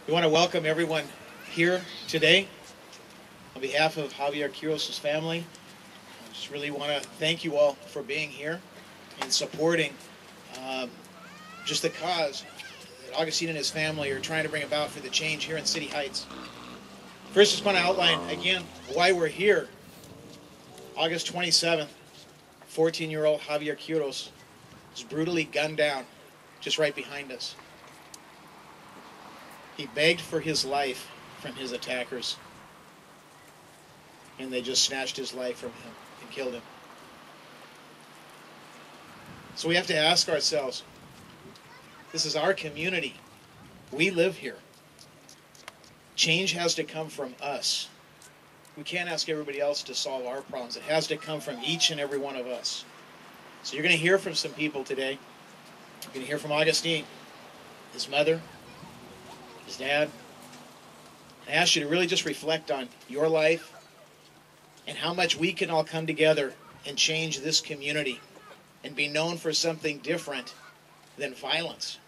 We want to welcome everyone here today. On behalf of Javier Quiros' family, I just really want to thank you all for being here and supporting um, just the cause that Augustine and his family are trying to bring about for the change here in City Heights. First, just want to outline again why we're here. August 27th, 14-year-old Javier Quiros was brutally gunned down just right behind us. He begged for his life from his attackers, and they just snatched his life from him and killed him. So we have to ask ourselves, this is our community. We live here. Change has to come from us. We can't ask everybody else to solve our problems. It has to come from each and every one of us. So you're going to hear from some people today. You're going to hear from Augustine, his mother, his dad. I ask you to really just reflect on your life and how much we can all come together and change this community and be known for something different than violence.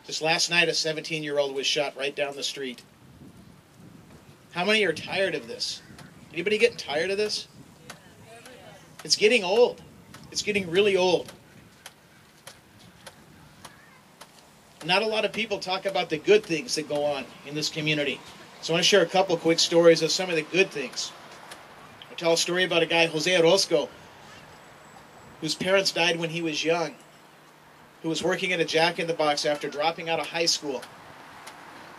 Just last night, a 17-year-old was shot right down the street. How many are tired of this? Anybody getting tired of this? It's getting old. It's getting really old. Not a lot of people talk about the good things that go on in this community. So I want to share a couple quick stories of some of the good things. I'll tell a story about a guy, Jose Orozco, whose parents died when he was young, who was working at a Jack-in-the-Box after dropping out of high school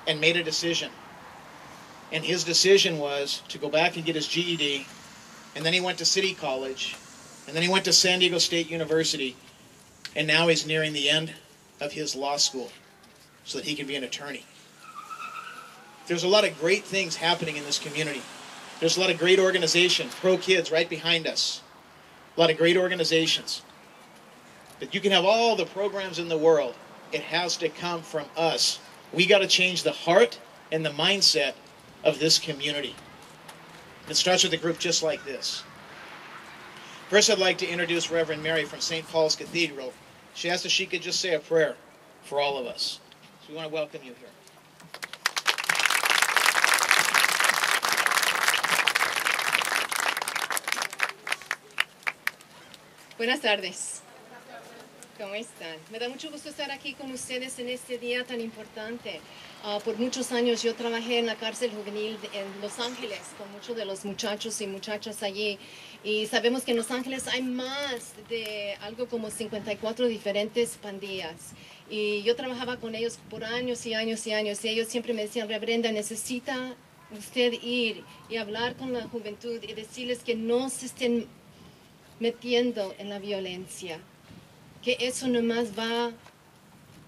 and made a decision. And his decision was to go back and get his GED, and then he went to City College, and then he went to San Diego State University, and now he's nearing the end of his law school so that he can be an attorney. There's a lot of great things happening in this community. There's a lot of great organizations, Pro Kids right behind us. A lot of great organizations. But you can have all the programs in the world. It has to come from us. We got to change the heart and the mindset of this community. It starts with a group just like this. First, I'd like to introduce Reverend Mary from St. Paul's Cathedral. She asked if she could just say a prayer for all of us. So we want to welcome you here. Buenas tardes. ¿Cómo están? Me da mucho gusto estar aquí con ustedes en este día tan importante. Por muchos años yo trabajé en la cárcel juvenil en Los Ángeles con muchos de los muchachos y muchachas allí. Y sabemos que en Los Ángeles hay más de algo como 54 diferentes pandillas. Y yo trabajaba con ellos por años y años y años. Y ellos siempre me decían, Reverenda, necesita usted ir y hablar con la juventud y decirles que no se estén metiendo en la violencia, que eso nomás va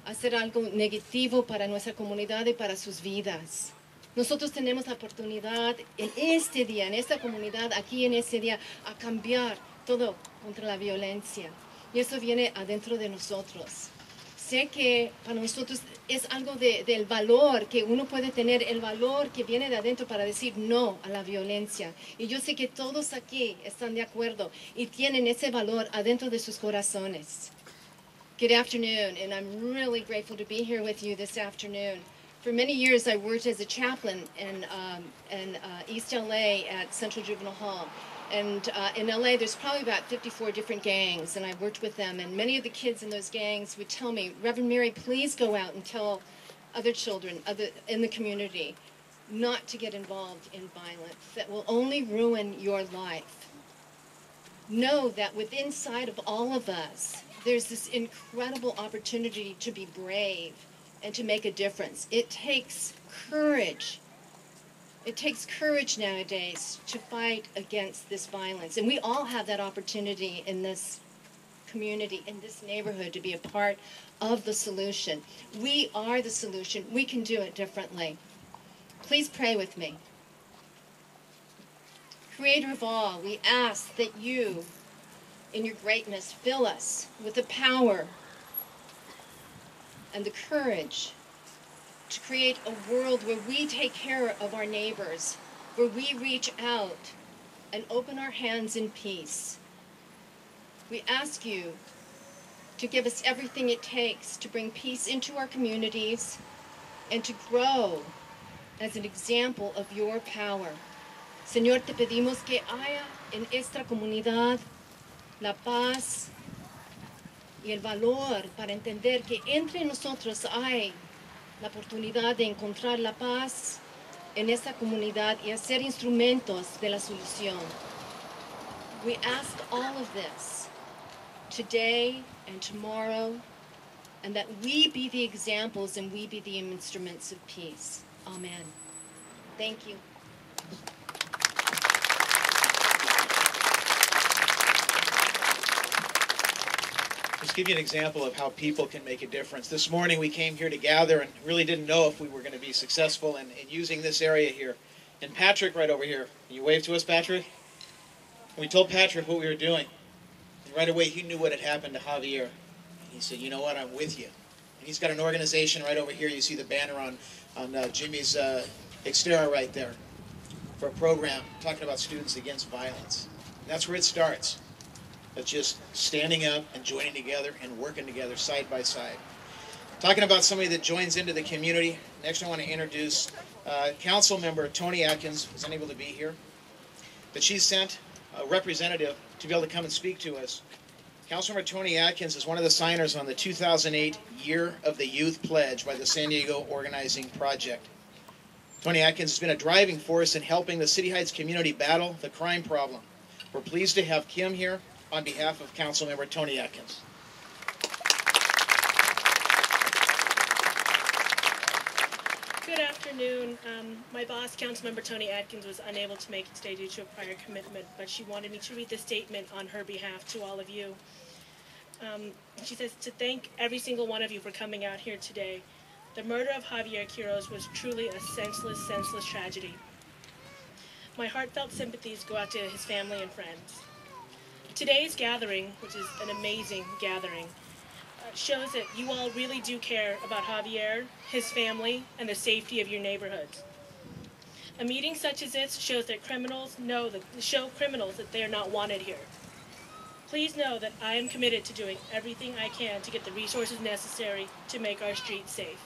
a ser algo negativo para nuestra comunidad y para sus vidas. Nosotros tenemos la oportunidad en este día, en esta comunidad, aquí en este día, a cambiar todo contra la violencia. Y eso viene adentro de nosotros. Sé que para nosotros es algo del valor, que uno puede tener el valor que viene de adentro para decir no a la violencia. Y yo sé que todos aquí están de acuerdo y tienen ese valor adentro de sus corazones. Good afternoon, and I'm really grateful to be here with you this afternoon. For many years, I worked as a chaplain in East LA at Central Juvenile Hall. And in LA, there's probably about 54 different gangs, and I worked with them. And many of the kids in those gangs would tell me, Reverend Mary, please go out and tell other children in the community not to get involved in violence. That will only ruin your life. Know that within inside of all of us, there's this incredible opportunity to be brave and to make a difference. It takes courage. It takes courage nowadays to fight against this violence. And we all have that opportunity in this community, in this neighborhood, to be a part of the solution. We are the solution. We can do it differently. Please pray with me. Creator of all, we ask that you, in your greatness, fill us with the power and the courage to create a world where we take care of our neighbors, where we reach out and open our hands in peace. We ask you to give us everything it takes to bring peace into our communities, and to grow as an example of your power. Señor, te pedimos que haya en esta comunidad la paz y el valor para entender que entre nosotros hay la oportunidad de encontrar la paz en esta comunidad y hacer instrumentos de la solución. We ask all of this today and tomorrow, and that we be the examples and we be the instruments of peace. Amen. Thank you. Just give you an example of how people can make a difference. This morning we came here to gather and really didn't know if we were going to be successful in using this area here. And Patrick right over here, can you wave to us, Patrick? And we told Patrick what we were doing. And right away he knew what had happened to Javier. He said, you know what, I'm with you. And he's got an organization right over here. You see the banner on Jimmy's exterior right there for a program talking about students against violence. And that's where it starts. It's just standing up and joining together and working together side by side. Talking about somebody that joins into the community, next I want to introduce Council Member Tony Atkins, who's unable to be here. But she sent a representative to be able to come and speak to us. Councilmember Tony Atkins is one of the signers on the 2008 Year of the Youth Pledge by the San Diego Organizing Project. Tony Atkins has been a driving force in helping the City Heights community battle the crime problem. We're pleased to have Kim here on behalf of Councilmember Tony Atkins. Good afternoon. My boss, Councilmember Tony Atkins, was unable to make it today due to a prior commitment, but she wanted me to read the statement on her behalf to all of you. She says, to thank every single one of you for coming out here today. The murder of Javier Quiroz was truly a senseless tragedy. My heartfelt sympathies go out to his family and friends. Today's gathering, which is an amazing gathering, shows that you all really do care about Javier, his family, and the safety of your neighborhoods. A meeting such as this shows that criminals that they are not wanted here. Please know that I am committed to doing everything I can to get the resources necessary to make our streets safe.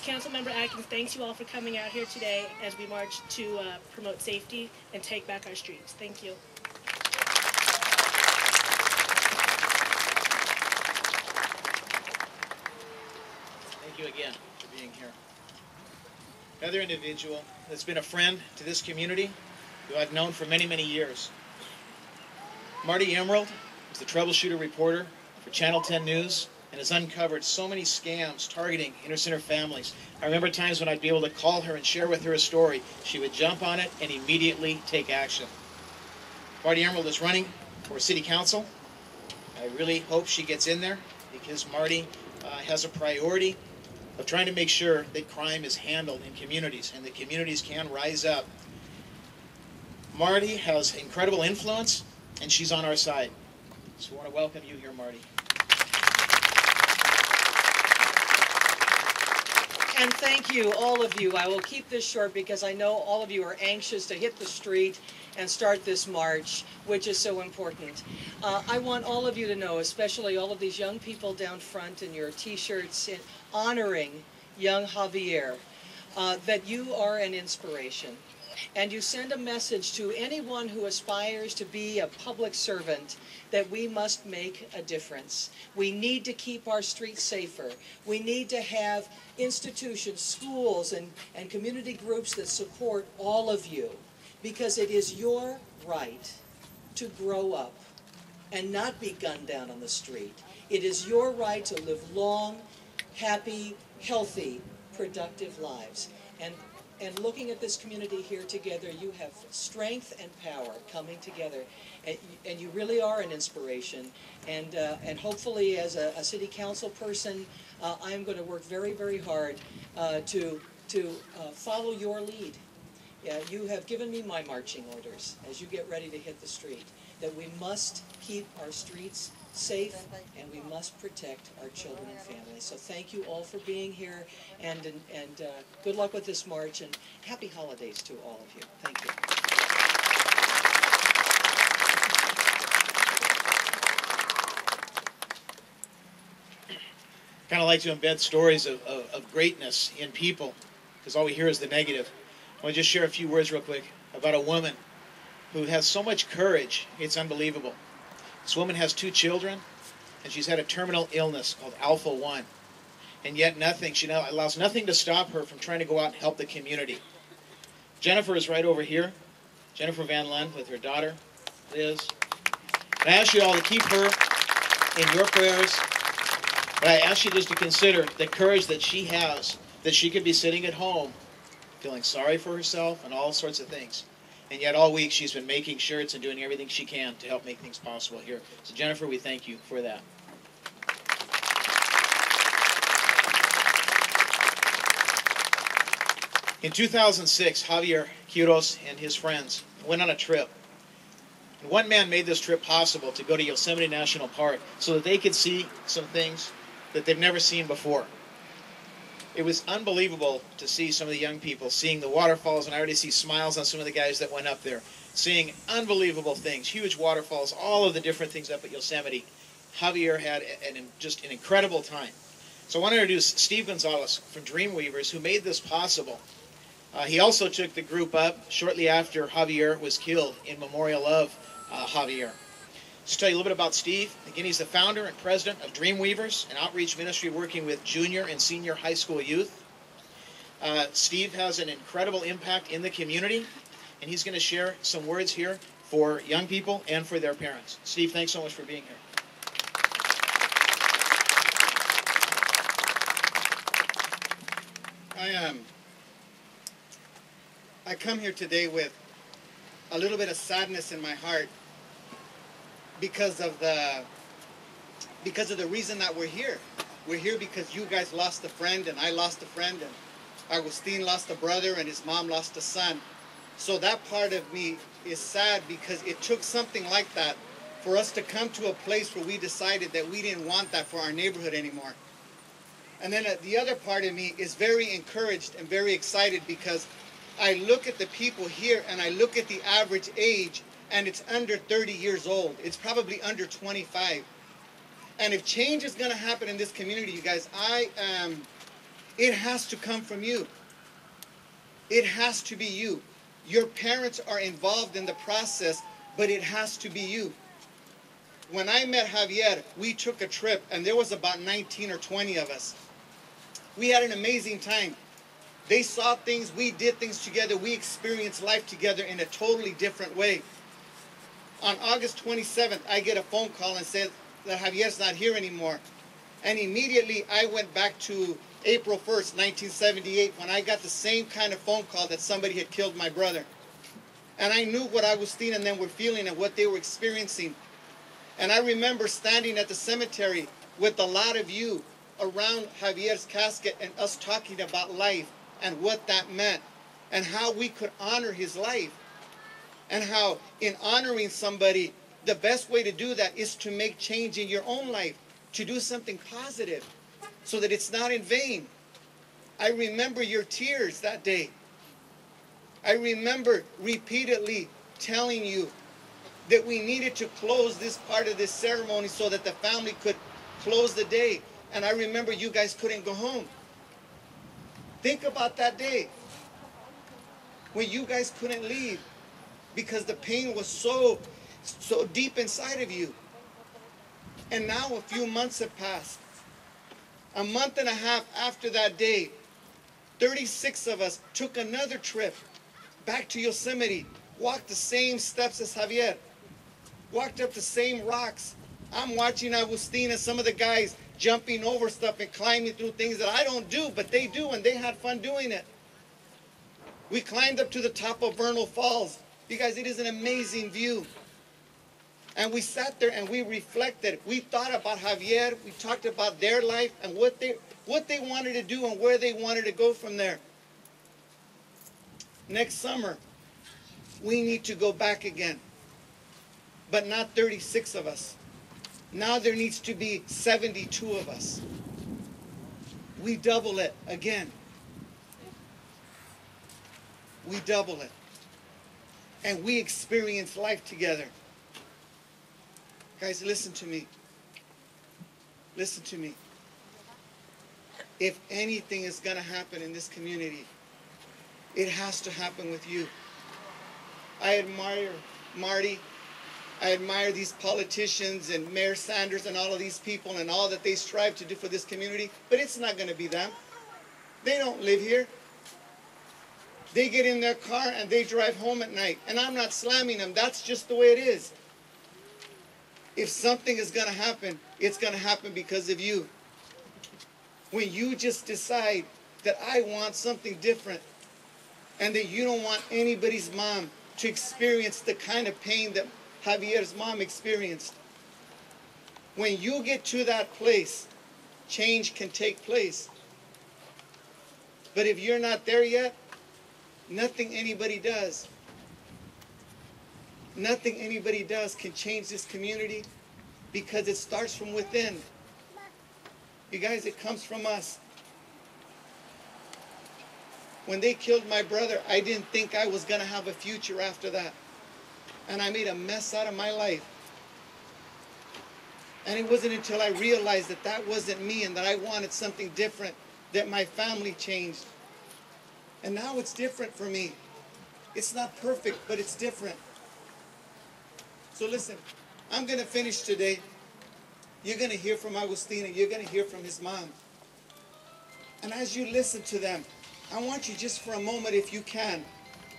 Councilmember Atkins, thanks you all for coming out here today as we march to promote safety and take back our streets. Thank you. Thank you again for being here. Another individual that's been a friend to this community, who I've known for many, many years. Marty Emerald is the troubleshooter reporter for Channel 10 News and has uncovered so many scams targeting inner-center families. I remember times when I'd be able to call her and share with her a story. She would jump on it and immediately take action. Marty Emerald is running for City Council. I really hope she gets in there because Marty has a priority of trying to make sure that crime is handled in communities and that communities can rise up. Marty has incredible influence and she's on our side. So I want to welcome you here, Marty. And thank you, all of you. I will keep this short because I know all of you are anxious to hit the street and start this march, which is so important. I want all of you to know, especially all of these young people down front in your t-shirts, honoring young Javier, that you are an inspiration. And you send a message to anyone who aspires to be a public servant that we must make a difference. We need to keep our streets safer. We need to have institutions, schools, and community groups that support all of you, because it is your right to grow up and not be gunned down on the street. It is your right to live long, happy, healthy, productive lives. And looking at this community here together, you have strength and power coming together, and you really are an inspiration. And hopefully, as a city council person, I'm going to work very, very hard to follow your lead. Yeah, you have given me my marching orders as you get ready to hit the street, that we must keep our streets safe and we must protect our children and families. So thank you all for being here, and good luck with this march, and happy holidays to all of you. Thank you. Kind of like to embed stories of greatness in people, because all we hear is the negative. I want to just share a few words real quick about a woman who has so much courage, it's unbelievable. This woman has 2 children, and she's had a terminal illness called Alpha 1. And yet she now allows nothing to stop her from trying to go out and help the community. Jennifer is right over here. Jennifer Van Lund with her daughter, Liz. And I ask you all to keep her in your prayers. But I ask you just to consider the courage that she has, that she could be sitting at home feeling sorry for herself and all sorts of things. And yet all week she's been making shirts and doing everything she can to help make things possible here. So Jennifer, we thank you for that. In 2006, Javier Quiros and his friends went on a trip. And one man made this trip possible to go to Yosemite National Park so that they could see some things that they've never seen before. It was unbelievable to see some of the young people seeing the waterfalls, and I already see smiles on some of the guys that went up there, seeing unbelievable things, huge waterfalls, all of the different things up at Yosemite. Javier had just an incredible time. So I want to introduce Steve Gonzalez from Dreamweavers, who made this possible. He also took the group up shortly after Javier was killed in memorial of Javier. Just to tell you a little bit about Steve. Again, he's the founder and president of Dreamweavers, an outreach ministry working with junior and senior high school youth. Steve has an incredible impact in the community, and he's going to share some words here for young people and for their parents. Steve, thanks so much for being here. I come here today with a little bit of sadness in my heart because of the reason that we're here. We're here because you guys lost a friend, and I lost a friend, and Agustin lost a brother, and his mom lost a son. So that part of me is sad because it took something like that for us to come to a place where we decided that we didn't want that for our neighborhood anymore. And then the other part of me is very encouraged and very excited because I look at the people here and I look at the average age, and it's under 30 years old. It's probably under 25. And if change is going to happen in this community, you guys, it has to come from you. It has to be you. Your parents are involved in the process, but it has to be you. When I met Javier, we took a trip, and there was about 19 or 20 of us. We had an amazing time. They saw things, we did things together, we experienced life together in a totally different way. On August 27th, I get a phone call and said that Javier's not here anymore. And immediately I went back to April 1st, 1978, when I got the same kind of phone call that somebody had killed my brother. And I knew what Agustin and them were feeling and what they were experiencing. And I remember standing at the cemetery with a lot of you around Javier's casket and us talking about life and what that meant and how we could honor his life. And how in honoring somebody, the best way to do that is to make change in your own life, to do something positive so that it's not in vain. I remember your tears that day. I remember repeatedly telling you that we needed to close this part of this ceremony so that the family could close the day. And I remember you guys couldn't go home. Think about that day when you guys couldn't leave because the pain was so deep inside of you. And now a few months have passed. A month and a half after that day, 36 of us took another trip back to Yosemite, walked the same steps as Javier, walked up the same rocks. I'm watching Agustin and some of the guys jumping over stuff and climbing through things that I don't do, but they do, and they had fun doing it. We climbed up to the top of Vernal Falls. You guys, it is an amazing view. And we sat there and we reflected. We thought about Javier. We talked about their life and what they wanted to do and where they wanted to go from there. Next summer, we need to go back again. But not 36 of us. Now there needs to be 72 of us. We double it again. We double it. And we experience life together. Guys, listen to me. Listen to me. if anything is going to happen in this community, it has to happen with you. I admire Marty. I admire these politicians and Mayor Sanders and all of these people and all that they strive to do for this community, but it's not going to be them. They don't live here. They get in their car and they drive home at night. And I'm not slamming them. That's just the way it is. If something is going to happen, it's going to happen because of you. When you just decide that I want something different and that you don't want anybody's mom to experience the kind of pain that Javier's mom experienced. When you get to that place, change can take place. But if you're not there yet, nothing anybody does, nothing anybody does can change this community because it starts from within. You guys, it comes from us. When they killed my brother, I didn't think I was going to have a future after that. And I made a mess out of my life. And it wasn't until I realized that that wasn't me and that I wanted something different that my family changed. And now it's different for me. It's not perfect, but it's different. So listen, I'm going to finish today. You're going to hear from Agustina. You're going to hear from his mom. And as you listen to them, I want you just for a moment, if you can,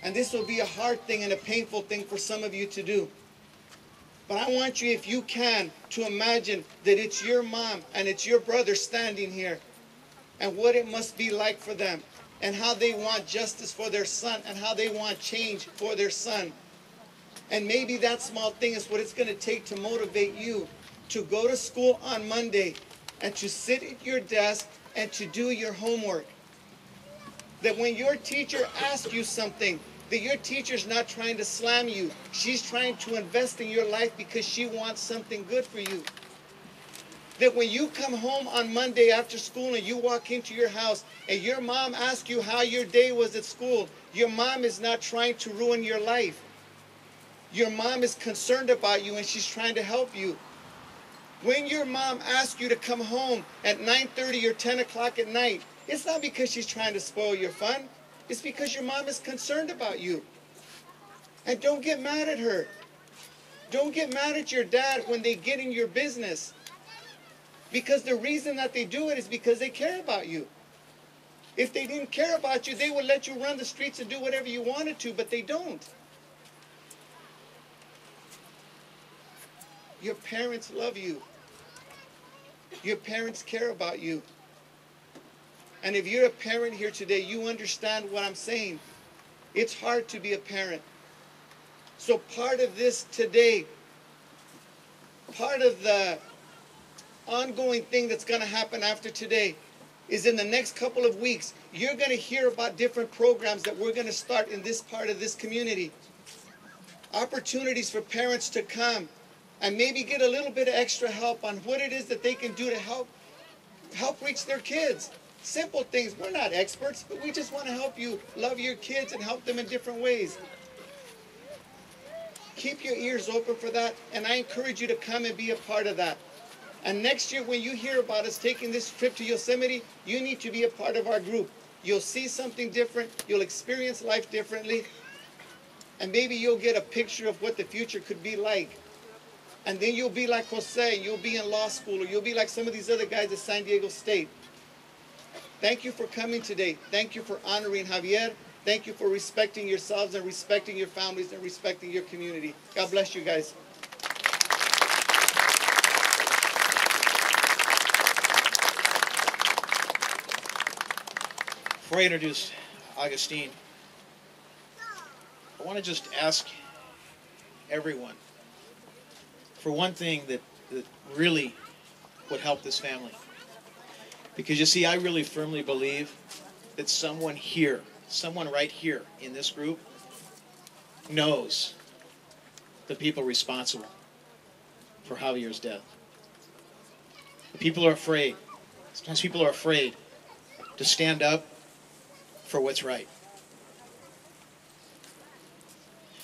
and this will be a hard thing and a painful thing for some of you to do, but I want you, if you can, to imagine that it's your mom and it's your brother standing here and what it must be like for them and how they want justice for their son and how they want change for their son. And maybe that small thing is what it's going to take to motivate you to go to school on Monday and to sit at your desk and to do your homework. That when your teacher asks you something, that your teacher's not trying to slam you. She's trying to invest in your life because she wants something good for you. That when you come home on Monday after school and you walk into your house and your mom asks you how your day was at school, your mom is not trying to ruin your life. Your mom is concerned about you and she's trying to help you. When your mom asks you to come home at 9:30 or 10 o'clock at night, it's not because she's trying to spoil your fun. It's because your mom is concerned about you. And don't get mad at her. Don't get mad at your dad when they get in your business. Because the reason that they do it is because they care about you. If they didn't care about you, they would let you run the streets and do whatever you wanted to, but they don't. Your parents love you. Your parents care about you. And if you're a parent here today, you understand what I'm saying. It's hard to be a parent. So part of this today, part of the ongoing thing that's going to happen after today is in the next couple of weeks, you're going to hear about different programs that we're going to start in this part of this community. Opportunities for parents to come and maybe get a little bit of extra help on what it is that they can do to help reach their kids. Simple things. We're not experts, but we just want to help you love your kids and help them in different ways. Keep your ears open for that, and I encourage you to come and be a part of that. And next year, when you hear about us taking this trip to Yosemite, you need to be a part of our group. You'll see something different. You'll experience life differently. And maybe you'll get a picture of what the future could be like. And then you'll be like Jose, you'll be in law school, or you'll be like some of these other guys at San Diego State. Thank you for coming today. Thank you for honoring Javier. Thank you for respecting yourselves and respecting your families and respecting your community. God bless you guys. Before I introduce Augustine, I want to just ask everyone for one thing that really would help this family. Because you see, I really firmly believe that someone here, someone right here in this group, knows the people responsible for Javier's death. People are afraid. Sometimes people are afraid to stand up for what's right.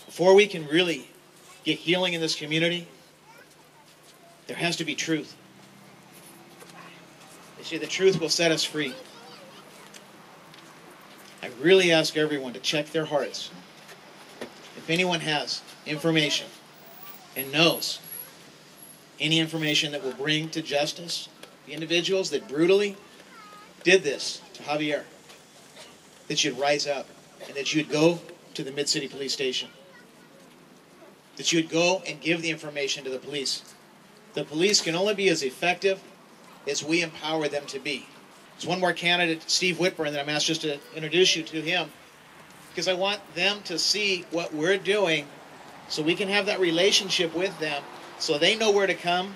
Before we can really get healing in this community, there has to be truth. You see, the truth will set us free. really ask everyone to check their hearts. If anyone has information and knows any information that will bring to justice the individuals that brutally did this to Javier, that you'd rise up and that you'd go to the Mid-City Police Station. That you'd go and give the information to the police. The police can only be as effective as we empower them to be. There's one more candidate, Steve Whitburn, that I'm asked just to introduce you to him, because I want them to see what we're doing so we can have that relationship with them so they know where to come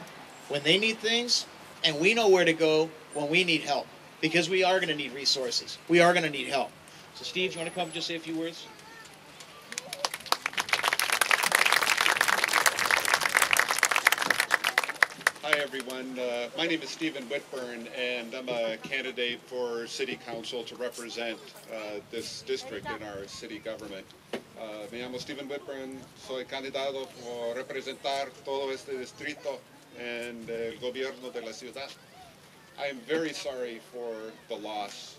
when they need things and we know where to go when we need help, because we are going to need resources. We are going to need help. So Steve, you want to come and just say a few words? Hi everyone, my name is Stephen Whitburn and I'm a candidate for City Council to represent this district in our city government. Me llamo Stephen Whitburn, soy candidato por representar todo este distrito en el gobierno de la ciudad. I am very sorry for the loss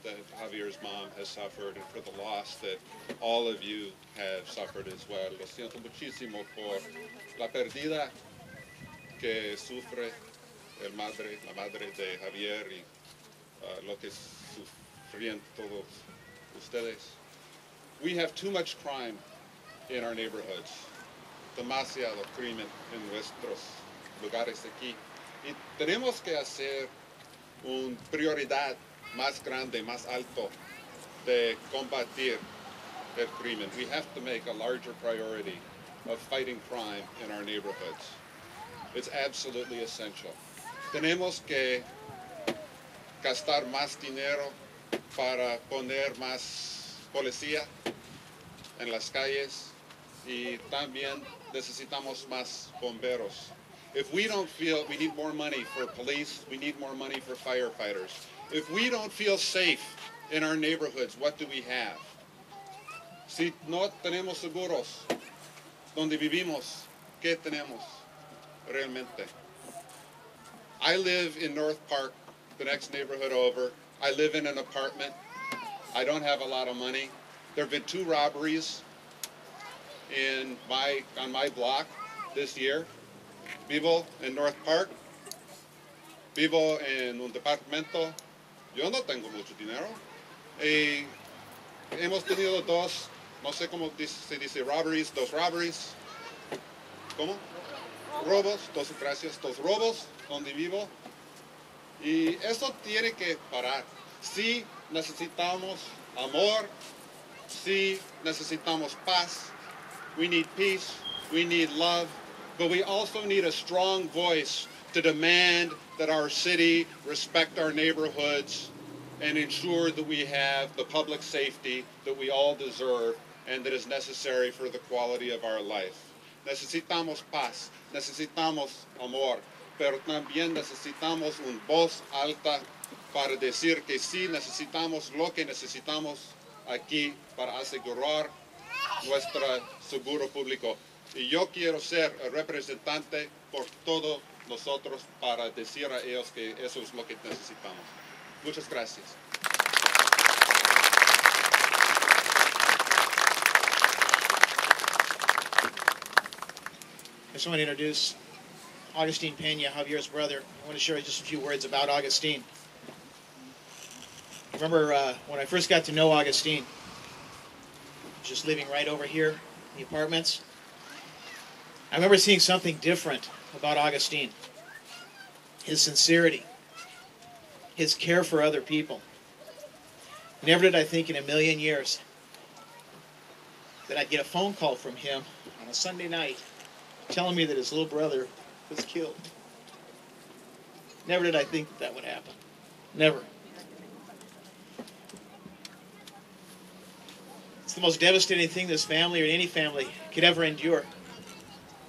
that Javier's mom has suffered and for the loss that all of you have suffered as well. Lo siento muchísimo por la pérdida que sufre la madre de Javier y lo que sufrían todos ustedes. We have too much crime in our neighborhoods, demasiado crimen en nuestros lugares aquí. Y tenemos que hacer una prioridad más grande, más alto de combatir el crimen. We have to make a larger priority of fighting crime in our neighborhoods. It's absolutely essential. Tenemos que gastar más dinero para poner más policía en las calles y también necesitamos más bomberos. If we don't feel, we need more money for police, we need more money for firefighters. If we don't feel safe in our neighborhoods, what do we have? Si no tenemos seguros donde vivimos, ¿qué tenemos realmente? I live in North Park, the next neighborhood over. I live in an apartment. I don't have a lot of money. There have been 2 robberies on my block this year. Vivo en North Park. Vivo en un departamento. Yo no tengo mucho dinero. Y hemos tenido 2, no sé cómo se dice robberies, 2 robberies. ¿Cómo? Robos, 2 gracias, 2 robos donde vivo. Y eso tiene que parar. Sí necesitamos amor. Sí necesitamos paz. We need peace. We need love. But we also need a strong voice to demand that our city respect our neighborhoods and ensure that we have the public safety that we all deserve and that is necessary for the quality of our life. Necesitamos paz, necesitamos amor, pero también necesitamos una voz alta para decir que sí necesitamos lo que necesitamos aquí para asegurar nuestro seguro público. Y yo quiero ser el representante por todos nosotros para decir a ellos que eso es lo que necesitamos. Muchas gracias. I just want to introduce Augustine Pena, Javier's brother. I want to share just a few words about Augustine. I remember when I first got to know Augustine, just living right over here in the apartments. I remember seeing something different about Augustine. His sincerity, his care for other people. Never did I think in a million years that I'd get a phone call from him on a Sunday night telling me that his little brother was killed. Never did I think that would happen. Never. It's the most devastating thing this family or any family could ever endure.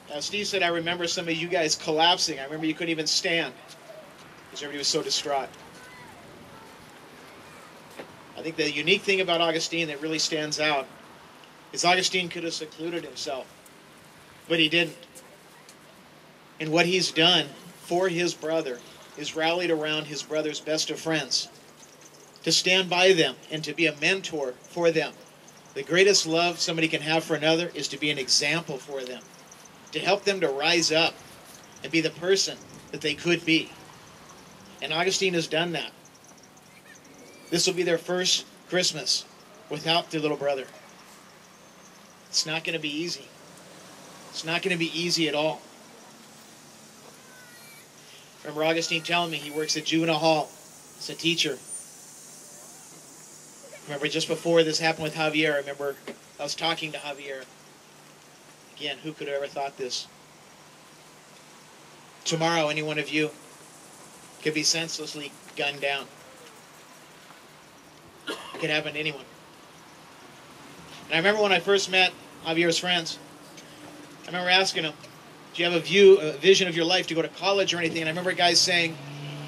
Now, Steve said, I remember some of you guys collapsing. I remember you couldn't even stand because everybody was so distraught. I think the unique thing about Augustine that really stands out is Augustine could have secluded himself, but he didn't. And what he's done for his brother is rallied around his brother's best of friends to stand by them and to be a mentor for them. The greatest love somebody can have for another is to be an example for them, to help them to rise up and be the person that they could be. And Augustine has done that. This will be their first Christmas without their little brother. It's not going to be easy. It's not going to be easy at all. Remember Augustine telling me he works at juvenile hall as a teacher. Remember just before this happened with Javier, I remember I was talking to Javier. Again, who could have ever thought this? Tomorrow, any one of you could be senselessly gunned down. It could happen to anyone. And I remember when I first met Javier's friends, I remember asking him, do you have a vision of your life to go to college or anything? And I remember guys saying,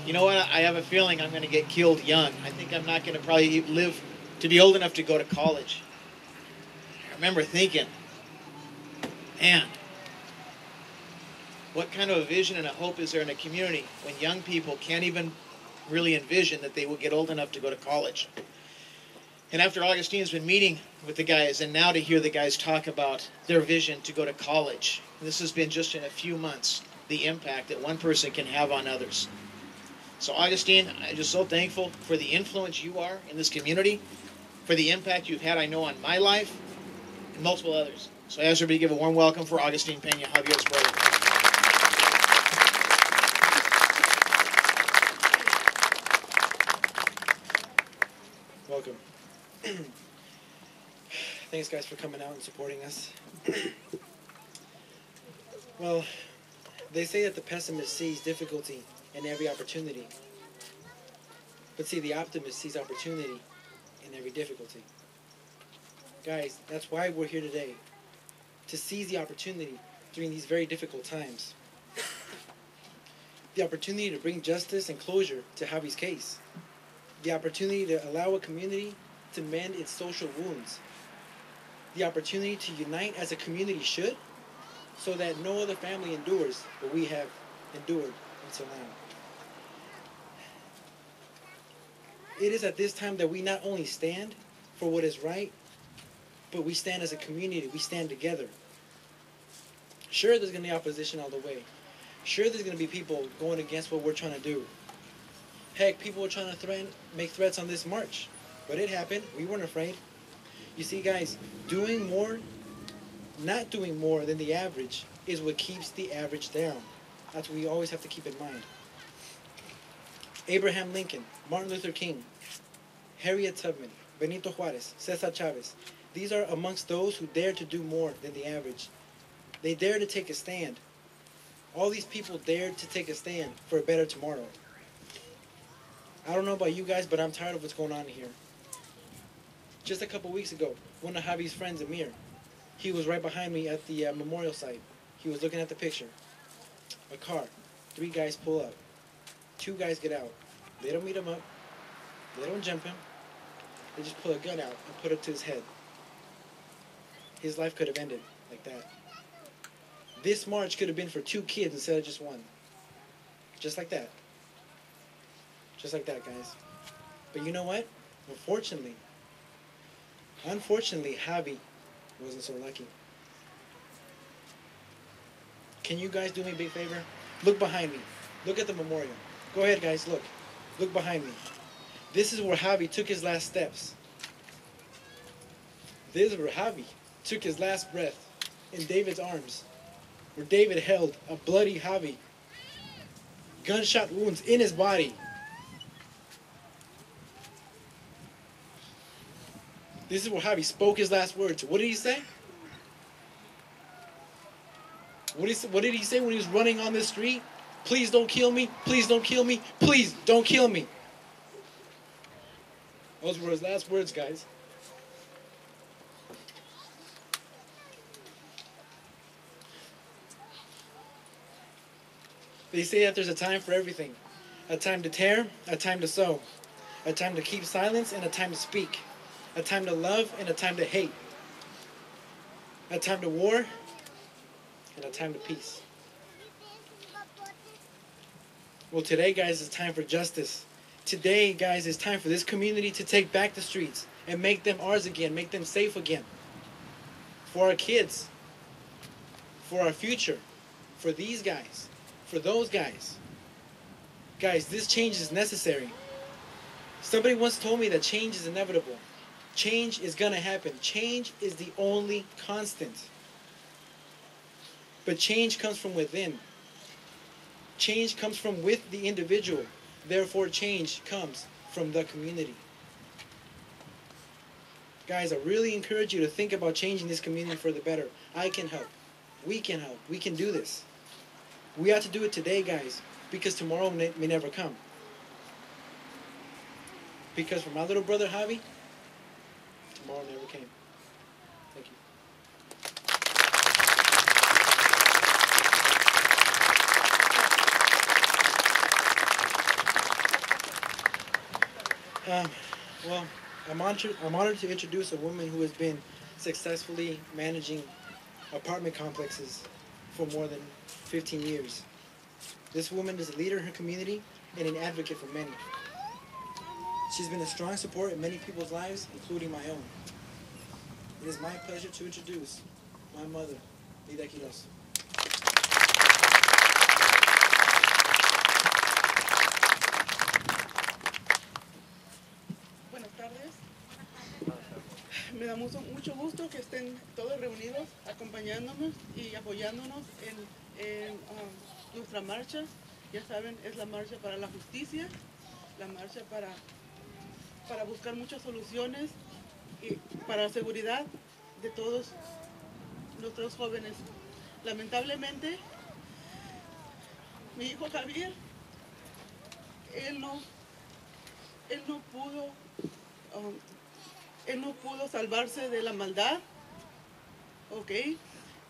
you know what, I have a feeling I'm going to get killed young. I think I'm not going to probably live to be old enough to go to college. I remember thinking, man, what kind of a vision and a hope is there in a community when young people can't even really envision that they will get old enough to go to college? And after Augustine's been meeting with the guys, and now to hear the guys talk about their vision to go to college, this has been just in a few months, the impact that one person can have on others. So Augustine, I'm just so thankful for the influence you are in this community, for the impact you've had, I know, on my life and multiple others. So I ask everybody to give a warm welcome for Augustine Peña, Javier's brother. Welcome. Thanks, guys, for coming out and supporting us. Well, they say that the pessimist sees difficulty in every opportunity. But see, the optimist sees opportunity in every difficulty. Guys, that's why we're here today, to seize the opportunity during these very difficult times. The opportunity to bring justice and closure to Javy's case. The opportunity to allow a community to mend its social wounds. The opportunity to unite as a community should, so that no other family endures what we have endured until now. It is at this time that we not only stand for what is right, but we stand as a community. We stand together. Sure, there's going to be opposition all the way. Sure, there's going to be people going against what we're trying to do. Heck, people were trying to make threats on this march. But it happened. We weren't afraid. You see, guys, doing more, not doing more than the average is what keeps the average down. That's what we always have to keep in mind. Abraham Lincoln, Martin Luther King, Harriet Tubman, Benito Juarez, Cesar Chavez. These are amongst those who dare to do more than the average. They dare to take a stand. All these people dared to take a stand for a better tomorrow. I don't know about you guys, but I'm tired of what's going on here. Just a couple weeks ago, one of Javy's friends, Amir, he was right behind me at the memorial site. He was looking at the picture. A car. 3 guys pull up. 2 guys get out. They don't meet him up. They don't jump him. They just pull a gun out and put it to his head. His life could have ended like that. This march could have been for 2 kids instead of just 1. Just like that. Just like that, guys. But you know what? Unfortunately, Javy wasn't so lucky. Can you guys do me a big favor? Look behind me. Look at the memorial. Go ahead, guys, look. Look behind me. This is where Javy took his last steps. This is where Javy took his last breath in David's arms. Where David held a bloody Javy. Gunshot wounds in his body. This is where Javy spoke his last words. What did he say? What did he say when he was running on the street? Please don't kill me. Please don't kill me. Please don't kill me. Those were his last words, guys. They say that there's a time for everything. A time to tear, a time to sow. A time to keep silence and a time to speak. A time to love and a time to hate. A time to war and a time to peace. Well, today, guys, it's time for justice. Today, guys, it's time for this community to take back the streets and make them ours again, make them safe again. For our kids, for our future, for these guys, for those guys. Guys, this change is necessary. Somebody once told me that change is inevitable. Change is gonna happen. Change is the only constant. But change comes from within. Change comes from with the individual. Therefore, change comes from the community. Guys, I really encourage you to think about changing this community for the better. I can help. We can help. We can do this. We have to do it today, guys, because tomorrow may never come. Because for my little brother, Javy, tomorrow never came. Thank you. Well, I'm honored to introduce a woman who has been successfully managing apartment complexes for more than 15 years. This woman is a leader in her community and an advocate for many. She's been a strong support in many people's lives, including my own. It is my pleasure to introduce my mother, Lida Quiroz. Buenas tardes. Me da mucho gusto que estén todos reunidos, acompañándonos y apoyándonos en nuestra marcha. Ya saben, es la marcha para la justicia, la marcha para buscar muchas soluciones y para la seguridad de todos nuestros jóvenes. Lamentablemente, mi hijo Javier, él no pudo salvarse de la maldad, ¿ok?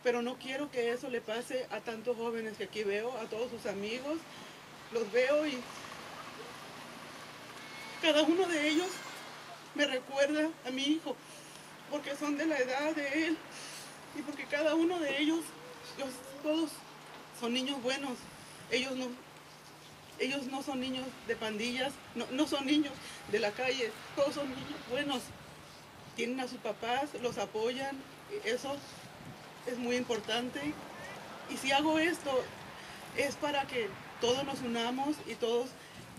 Pero no quiero que eso le pase a tantos jóvenes que aquí veo, a todos sus amigos. Los veo y cada uno de ellos me recuerda a mi hijo, porque son de la edad de él y porque cada uno de ellos, todos son niños buenos. Ellos no son niños de pandillas, no son niños de la calle, todos son niños buenos. Tienen a sus papás, los apoyan, eso es muy importante. Y si hago esto es para que todos nos unamos y todos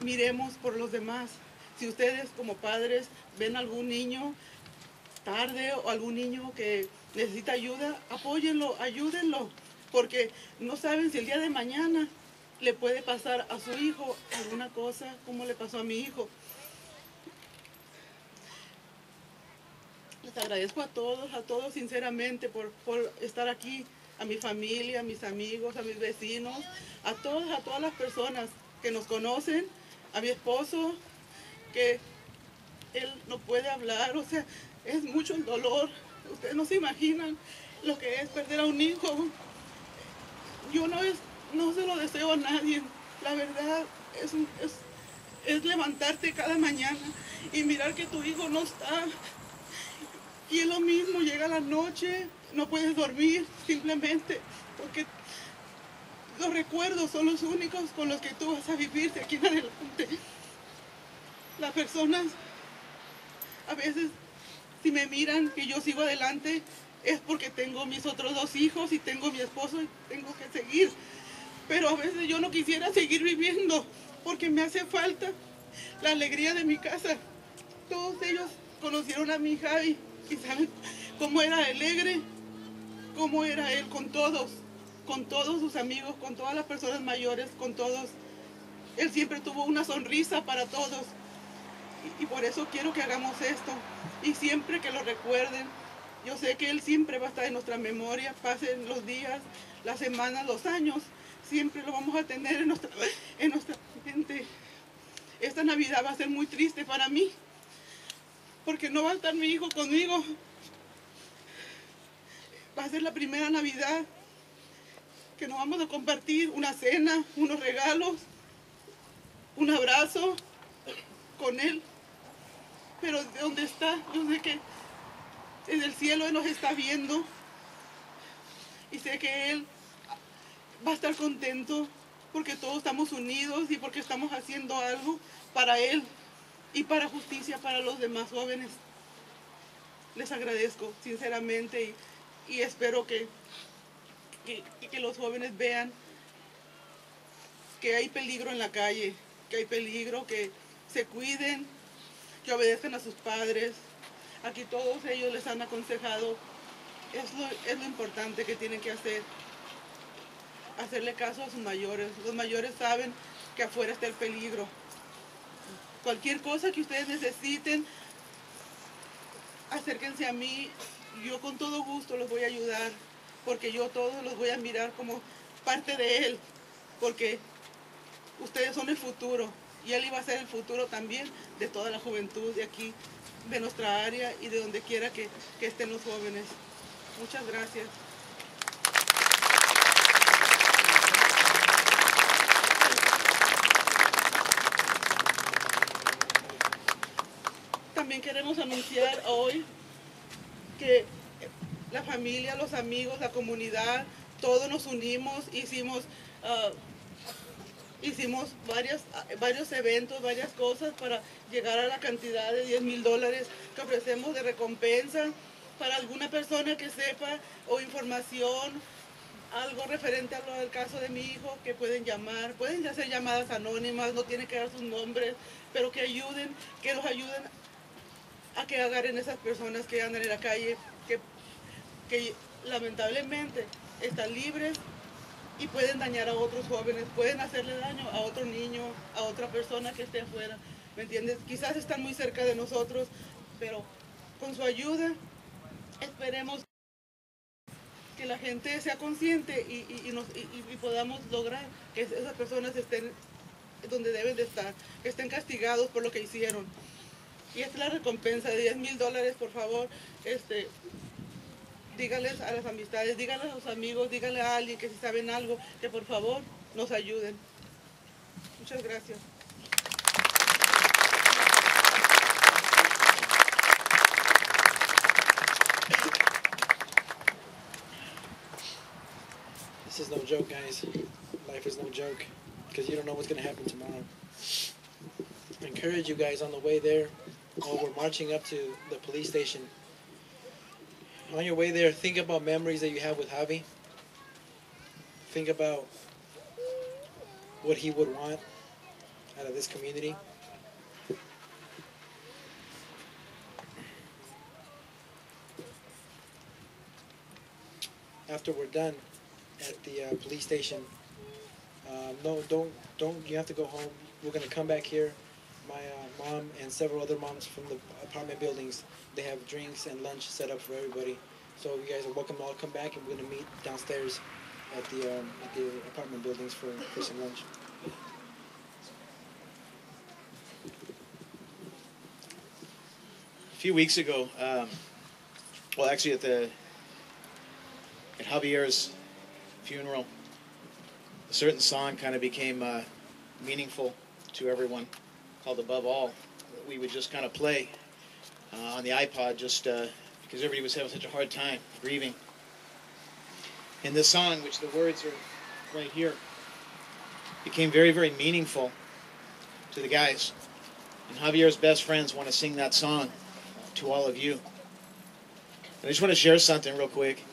miremos por los demás. Si ustedes como padres ven algún niño tarde o algún niño que necesita ayuda, apóyenlo, ayúdenlo, porque no saben si el día de mañana le puede pasar a su hijo alguna cosa como le pasó a mi hijo. Les agradezco a todos sinceramente por estar aquí, a mi familia, a mis amigos, a mis vecinos, a todas las personas que nos conocen, a mi esposo, que él no puede hablar, o sea, es mucho el dolor. Ustedes no se imaginan lo que es perder a un hijo. Yo no se lo deseo a nadie. La verdad es levantarte cada mañana y mirar que tu hijo no está. Y es lo mismo, llega la noche, no puedes dormir simplemente porque los recuerdos son los únicos con los que tú vas a vivir de aquí en adelante. Las personas a veces, si me miran que yo sigo adelante, es porque tengo mis otros 2 hijos y tengo mi esposo y tengo que seguir. Pero a veces yo no quisiera seguir viviendo porque me hace falta la alegría de mi casa. Todos ellos conocieron a mi Javy y saben cómo era alegre, cómo era él con todos sus amigos, con todas las personas mayores, con todos. Él siempre tuvo una sonrisa para todos. Y por eso quiero que hagamos esto. Y siempre que lo recuerden, yo sé que él siempre va a estar en nuestra memoria, pasen los días, las semanas, los años, siempre lo vamos a tener en nuestra mente. Esta Navidad va a ser muy triste para mí, porque no va a estar mi hijo conmigo. Va a ser la primera Navidad que nos vamos a compartir una cena, unos regalos, un abrazo con él. Pero de donde está, yo sé que desde el cielo él nos está viendo y sé que él va a estar contento porque todos estamos unidos y porque estamos haciendo algo para él y para justicia para los demás jóvenes. Les agradezco sinceramente y espero que los jóvenes vean que hay peligro en la calle, que hay peligro, que se cuiden, que obedezcan a sus padres. Aquí todos ellos les han aconsejado, es lo importante que tienen que hacer, hacerle caso a sus mayores. Los mayores saben que afuera está el peligro. Cualquier cosa que ustedes necesiten, acérquense a mí, yo con todo gusto los voy a ayudar, porque yo todos los voy a mirar como parte de él, porque ustedes son el futuro y él iba a ser el futuro también de toda la juventud de aquí, de nuestra área y de donde quiera que estén los jóvenes. Muchas gracias. También queremos anunciar hoy que la familia, los amigos, la comunidad, todos nos unimos, hicimos varios eventos, varias cosas para llegar a la cantidad de $10,000 que ofrecemos de recompensa para alguna persona que sepa o información, algo referente a lo del caso de mi hijo, que pueden llamar, pueden hacer llamadas anónimas, no tienen que dar sus nombres, pero que los ayuden a que agarren esas personas que andan en la calle, que lamentablemente están libres y pueden dañar a otros jóvenes, pueden hacerle daño a otro niño, a otra persona que esté afuera, ¿me entiendes? Quizás están muy cerca de nosotros, pero con su ayuda esperemos que la gente sea consciente y podamos lograr que esas personas estén donde deben de estar, que estén castigados por lo que hicieron. Y esta es la recompensa de $10,000, por favor, díganles a las amistades, díganles a los amigos, díganle a alguien que si saben algo, que por favor nos ayuden. Muchas gracias. This is no joke, guys. Life is no joke, because you don't know what's going to happen tomorrow. I encourage you guys on the way there, while we're marching up to the police station. On your way there, think about memories that you have with Javy. Think about what he would want out of this community. After we're done at the police station, no, don't. You have to go home. We're gonna come back here. My mom and several other moms from the apartment buildings, they have drinks and lunch set up for everybody. So you guys are welcome to all come back, and we're gonna meet downstairs at the apartment buildings for some lunch. A few weeks ago, well, actually at Javier's funeral, a certain song kind of became meaningful to everyone, called Above All, that we would just kind of play on the iPod just because everybody was having such a hard time grieving. And this song, which the words are right here, became very, very meaningful to the guys. And Javier's best friends want to sing that song to all of you. And I just want to share something real quick.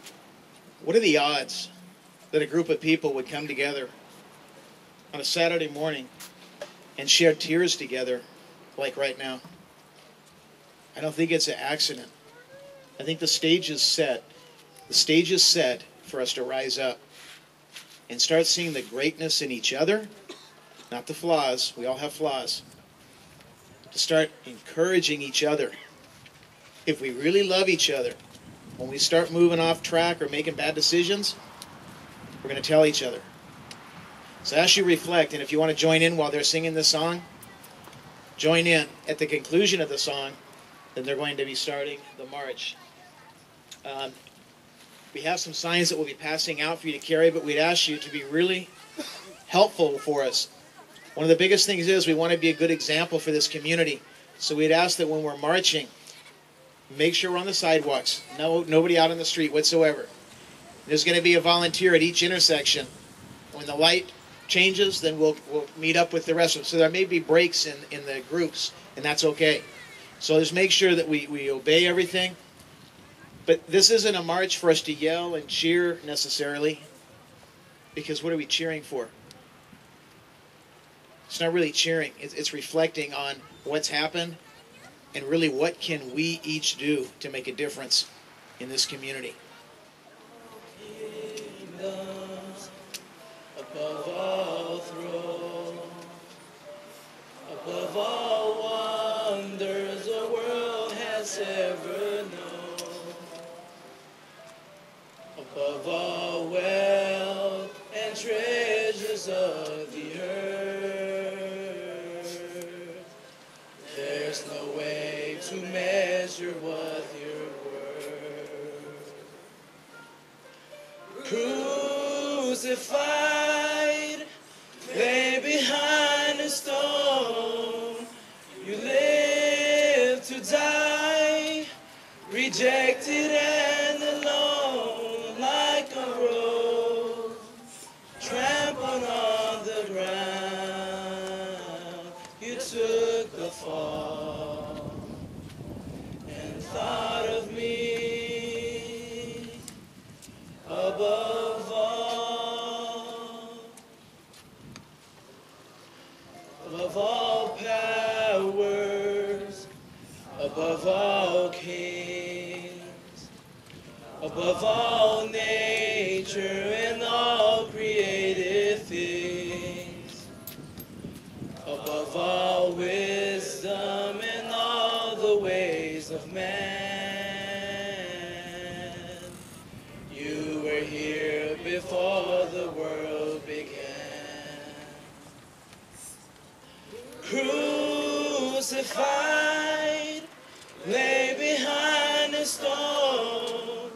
What are the odds that a group of people would come together on a Saturday morning and share tears together like right now? I don't think it's an accident. I think the stage is set. The stage is set for us to rise up and start seeing the greatness in each other, not the flaws. We all have flaws. To start encouraging each other. If we really love each other, when we start moving off track or making bad decisions, we're going to tell each other. So as you reflect, and if you want to join in while they're singing this song, join in. At the conclusion of the song, then they're going to be starting the march. We have some signs that we'll be passing out for you to carry, but we'd ask you to be really helpful for us. One of the biggest things is we want to be a good example for this community. So we'd ask that when we're marching, make sure we're on the sidewalks. Nobody out on the street whatsoever. There's going to be a volunteer at each intersection. When the light changes, then we'll meet up with the rest of them. So there may be breaks in the groups, and that's okay. So just make sure that we obey everything. But this isn't a march for us to yell and cheer necessarily, because what are we cheering for? It's not really cheering. It's reflecting on what's happened and really what can we each do to make a difference in this community. Above all thrones, above all wonders the world has ever known, above all wealth and treasures of the earth, there's no way to measure what you're worth. Crucified, lay behind a stone, you live to die, rejected and alone, like a rose trampled on the ground. You took the fall and thought of me above all powers, above all kings, above all nature and all created things, above all wisdom and all the ways of man. You were here before the world began. Crucified, lay behind a stone,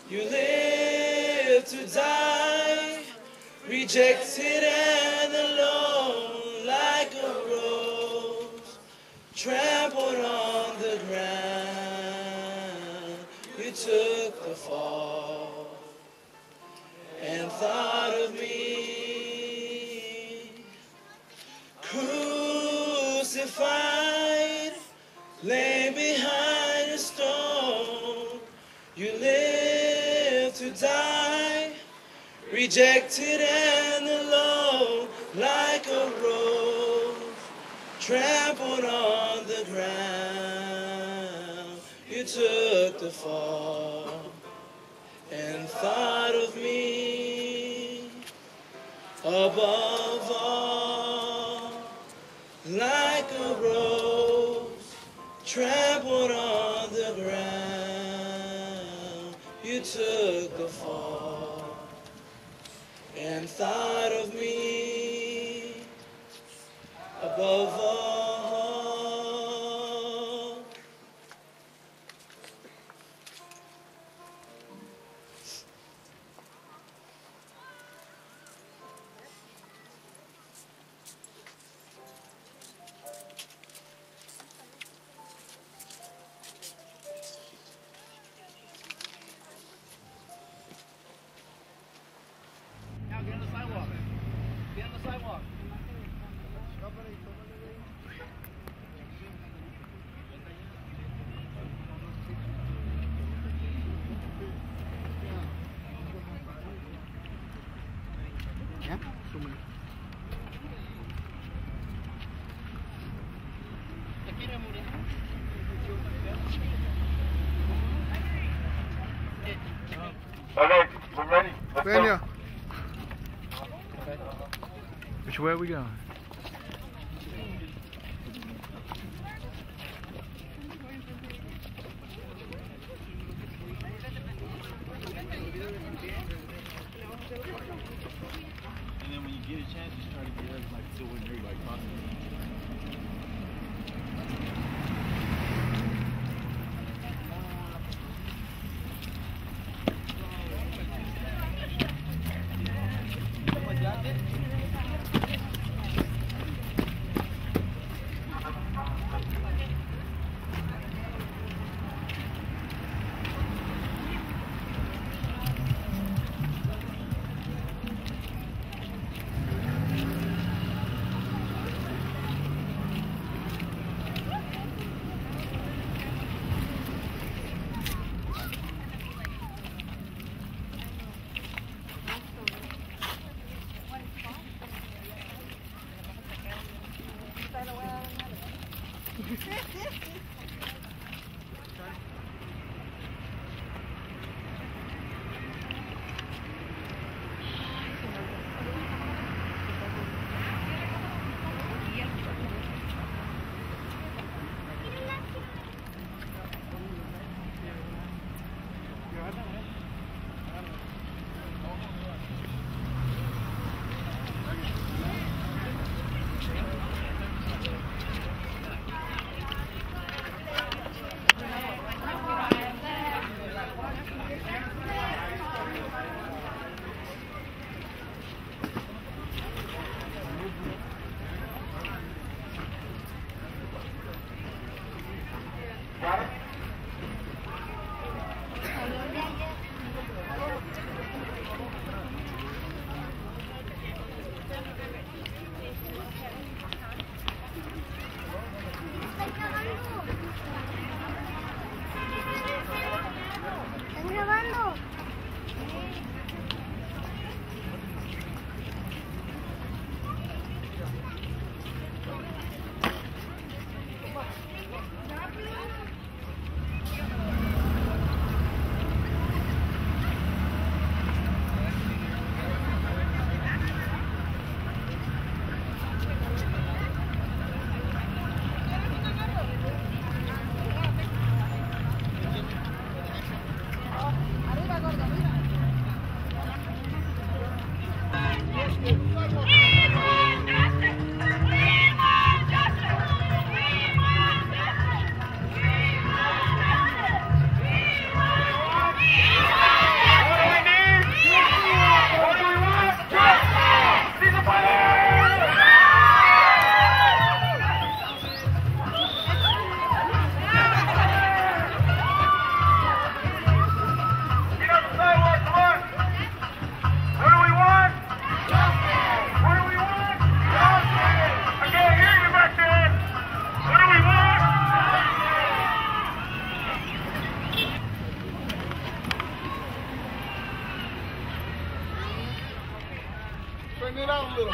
you live to die, rejected and alone, like a rose trampled on the ground. You took the fall and thought of me. Crucified, lay behind a stone, you live to die, rejected and alone, like a rose trampled on the ground. You took the fall and thought of me above all, like a rose trampled on the ground. You took the fall and thought of me above all. Get on the sidewalk. Get on the sidewalk. Okay, we're ready. Let's go. Which way are we going? And then when you get a chance, just try to get us like so when you're like talking. Turn it out a little.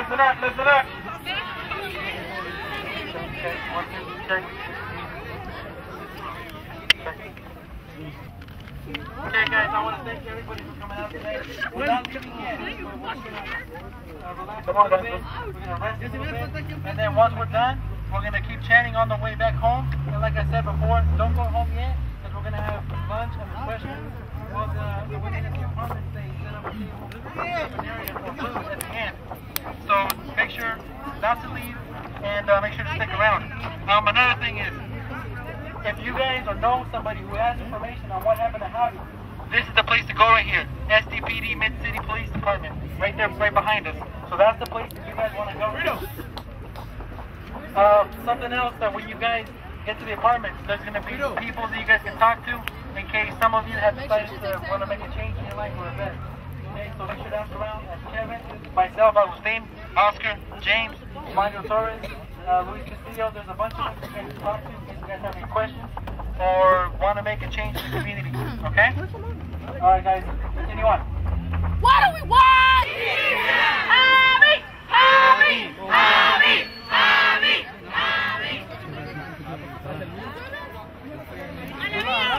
Listen up, listen up. Okay, 1, 2, check. Okay, guys, I want to thank everybody for coming out today. We're not leaving yet. We're going to relax a little bit. We're going to rest a little bit. And then once we're done, we're going to keep chanting on the way back home. And like I said before, don't go home yet, because we're going to have lunch and refreshments. Well, the women in the apartments, they set up a table, set up an area for food at the end. So make sure not to leave, and make sure to stick around. Another thing is, if you guys or know somebody who has information on what happened to Javy, this is the place to go right here. SDPD Mid-City Police Department, right there, right behind us. So that's the place that you guys want to go. Something else that when you guys get to the apartments, there's going to be people that you guys can talk to in case some of you have decided to want to make a change in your life for a better. Okay, so make sure to ask around. Kevin, myself, Agustin, Oscar, James, Mario Torres, Luis Castillo. There's a bunch of us you guys can talk to in case you guys have any questions or want to make a change in the community. Okay? Alright guys, continue on. What do we want? Javy! Javy! Javy! Javy! Javy!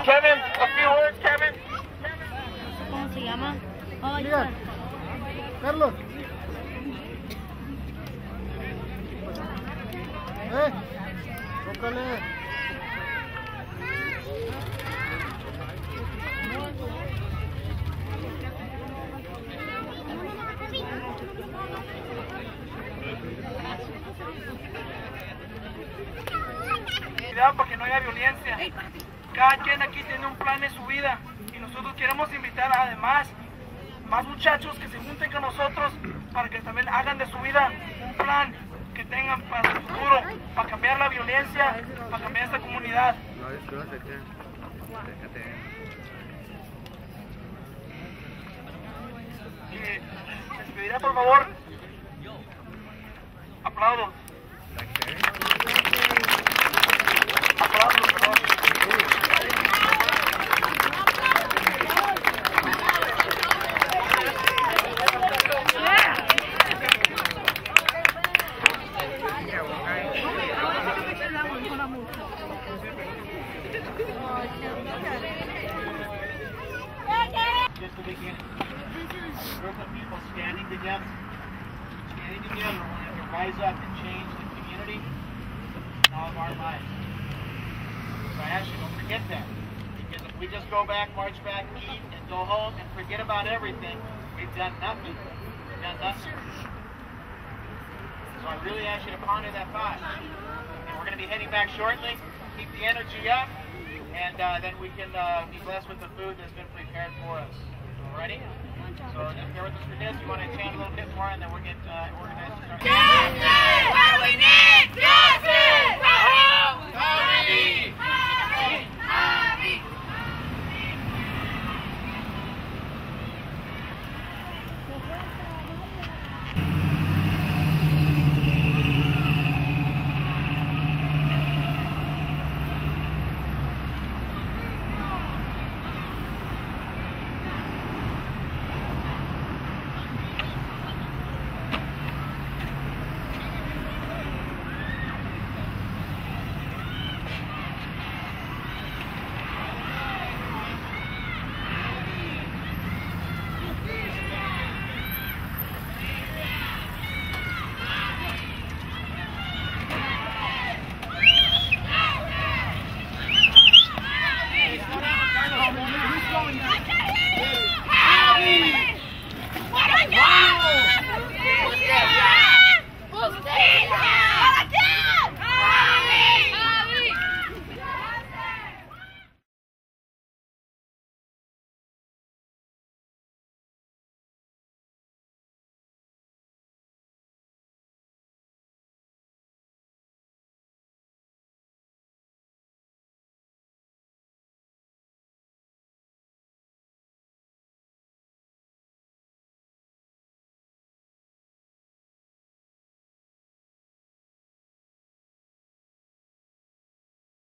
Kevin, a few words, Kevin. ¿Cómo se llama? Mira, Carlos. Tócale. Cuidado para que no haya violencia. Cada quien aquí tiene un plan en su vida y nosotros queremos invitar además más muchachos que se junten con nosotros para que también hagan de su vida un plan que tengan para el futuro, para cambiar la violencia, para cambiar esta comunidad. Y les pediría por favor aplausos. Aplausos, perdón. Just the beginning. A group of people standing together wanting to rise up and change the community and all of our lives. So I ask you, don't forget that. Because if we just go back, march back, eat, and go home and forget about everything, we've done nothing. We've done nothing. So I really ask you to ponder that thought. And we're going to be heading back shortly. Keep the energy up, and then we can be blessed with the food that's been prepared for us. Alrighty? So just bear with us for this. You want to chant a little bit more, and then we'll get organized to start. Justice! What do we need? Justice!